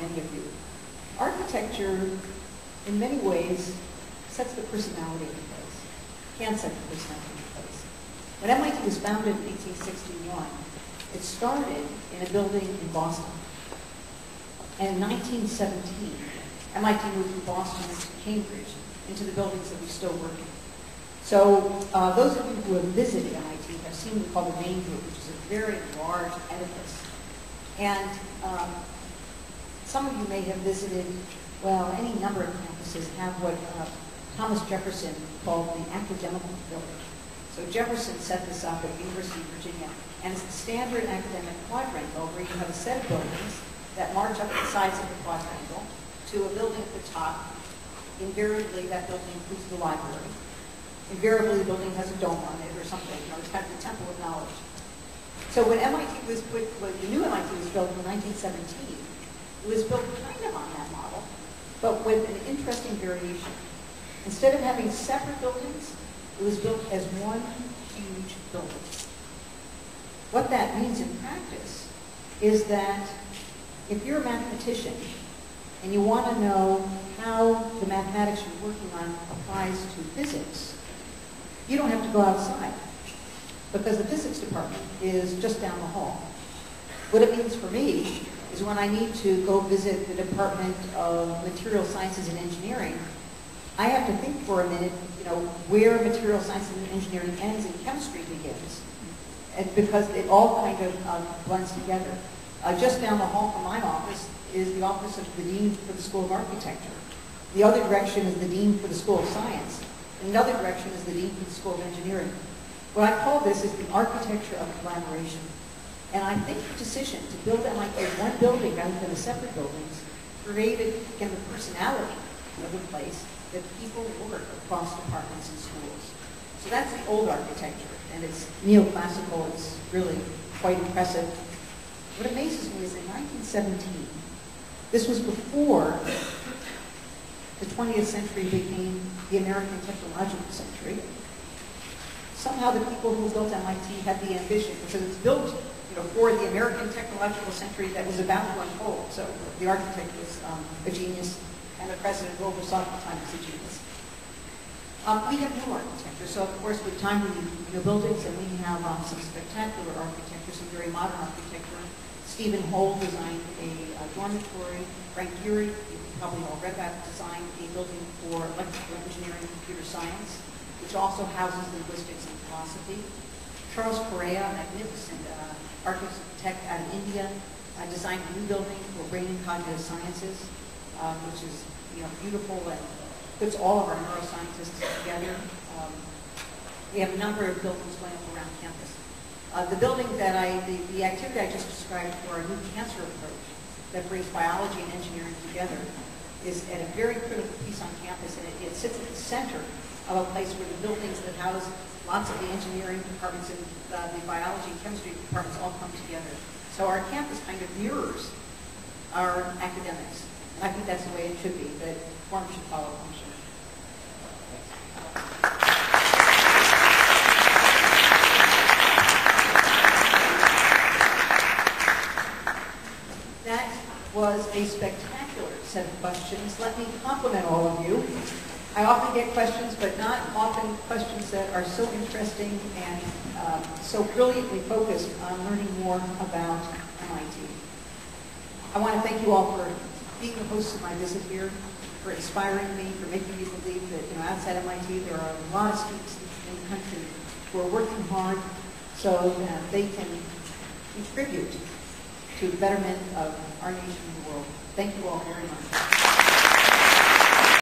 many of you. Architecture, in many ways, sets the personality in place. Can set the personality in place. When MIT was founded in 1861, it started in a building in Boston. And in 1917, MIT moved from Boston to Cambridge, into the buildings that we still work in. So those of you who have visited MIT have seen what we call the main group, which is a very large edifice. And some of you may have visited, well, any number of campuses have what Thomas Jefferson called the academical village. So Jefferson set this up at the University of Virginia, and it's the standard academic quadrangle where you have a set of buildings that march up the sides of the quadrangle to a building at the top. Invariably, that building includes the library. Invariably, the building has a dome on it or something, it's kind of the temple of knowledge. So when MIT was put, when the new MIT was built in 1917, it was built kind of on that model, but with an interesting variation. Instead of having separate buildings, it was built as one huge building. What that means in practice is that if you're a mathematician and you want to know how the mathematics you're working on applies to physics, you don't have to go outside because the physics department is just down the hall. What it means for me is when I need to go visit the Department of Material Sciences and Engineering, I have to think for a minute, where material sciences and engineering ends and chemistry begins, and because it all kind of blends together. Just down the hall from my office is the office of the Dean for the School of Architecture. The other direction is the Dean for the School of Science. And another direction is the Dean for the School of Engineering. What I call this is the architecture of collaboration. And I think the decision to build MIT as one building rather than the separate buildings created kind of the personality of the place that people work across departments and schools. So that's the old architecture, and it's neoclassical. It's really quite impressive. What amazes me is in 1917, this was before the 20th century became the American technological century. Somehow the people who built MIT had the ambition, because it's built for the American technological century that was about to unfold. So the architect was a genius, and the president who oversaw at the time was a genius. We have new architecture, so of course with time we need new buildings, and we have some spectacular architecture, some very modern architecture. Stephen Holt designed a dormitory. Frank Gehry, you probably all read about, designed a building for electrical engineering and computer science, which also houses linguistics and philosophy. Charles Correa, a magnificent architect out of India, designed a new building for brain and cognitive sciences, which is beautiful and puts all of our neuroscientists together. We have a number of buildings going up around campus. The building that the activity I just described for a new cancer approach that brings biology and engineering together is at a very critical piece on campus, and it sits at the center of a place where the buildings that house lots of the engineering departments and the biology and chemistry departments all come together. So our campus kind of mirrors our academics. And I think that's the way it should be, that form should follow function. That was a spectacular set of questions. Let me compliment all of you. I often get questions, but not often questions that are so interesting and so brilliantly focused on learning more about MIT. I want to thank you all for being the hosts of my visit here, for inspiring me, for making me believe that outside MIT there are a lot of students in the country who are working hard so that they can contribute to the betterment of our nation and the world. Thank you all very much.